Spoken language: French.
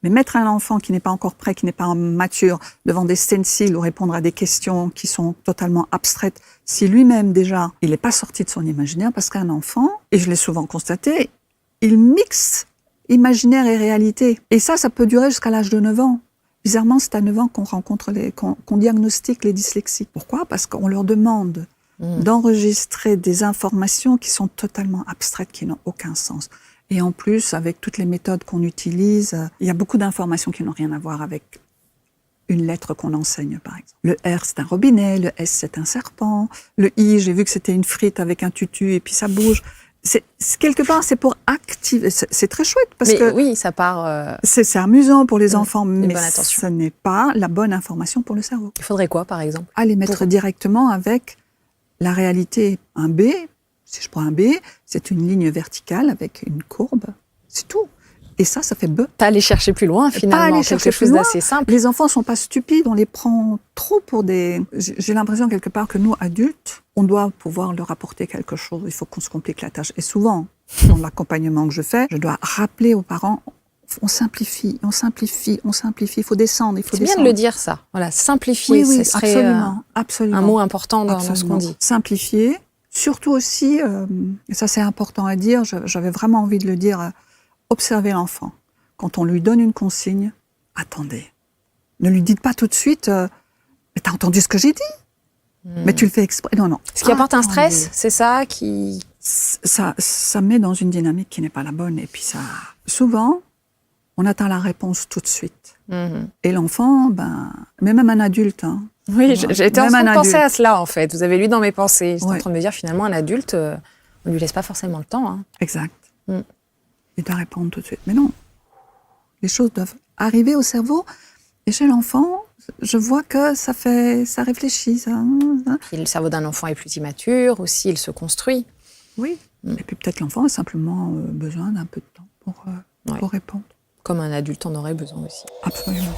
Mais mettre un enfant qui n'est pas encore prêt, qui n'est pas mature, devant des stencils ou répondre à des questions qui sont totalement abstraites, si lui-même déjà, il n'est pas sorti de son imaginaire, parce qu'un enfant, et je l'ai souvent constaté, il mixe imaginaire et réalité. Et ça peut durer jusqu'à l'âge de 9 ans. Bizarrement, c'est à 9 ans qu'on diagnostique les dyslexiques. Pourquoi ? Parce qu'on leur demande d'enregistrer des informations qui sont totalement abstraites, qui n'ont aucun sens. Et en plus, avec toutes les méthodes qu'on utilise, il y a beaucoup d'informations qui n'ont rien à voir avec une lettre qu'on enseigne, par exemple. Le R, c'est un robinet, le S, c'est un serpent, le I, j'ai vu que c'était une frite avec un tutu et puis ça bouge. Quelque part, c'est pour activer. C'est très chouette parce que oui, ça part. C'est amusant pour les enfants, mais ce n'est pas la bonne information pour le cerveau. Il faudrait quoi, par exemple ? Les mettre directement avec la réalité. Un B, si je prends un B, c'est une ligne verticale avec une courbe. C'est tout. Et ça fait B. Pas aller chercher plus loin, finalement. Quelque chose d'assez simple. Les enfants ne sont pas stupides, on les prend trop pour des... J'ai l'impression quelque part que nous, adultes, on doit pouvoir leur apporter quelque chose. Il faut qu'on se complique la tâche. Et souvent, dans l'accompagnement que je fais, je dois rappeler aux parents, on simplifie, il faut descendre, C'est bien de le dire, ça. Voilà, simplifier, oui, ce serait absolument. un mot important dans ce qu'on dit. Simplifier. Surtout aussi, et ça c'est important à dire, j'avais vraiment envie de le dire, observer l'enfant. Quand on lui donne une consigne, attendez. Ne lui dites pas tout de suite, mais t'as entendu ce que j'ai dit ? Mais tu le fais exprès. Non. Ce qui apporte un stress, c'est ça qui... Ça met dans une dynamique qui n'est pas la bonne. Et puis ça... Souvent, on attend la réponse tout de suite. Et l'enfant, mais même un adulte... Oui, j'étais en train de penser à cela, en fait. Vous avez lu dans mes pensées. J'étais en train de me dire, finalement, un adulte, on ne lui laisse pas forcément le temps. Exact. Il doit répondre tout de suite. Mais non, les choses doivent arriver au cerveau. Et chez l'enfant, je vois que ça réfléchit. Puis le cerveau d'un enfant est plus immature, aussi, il se construit. Oui. Et puis peut-être l'enfant a simplement besoin d'un peu de temps pour répondre. Comme un adulte en aurait besoin aussi. Absolument.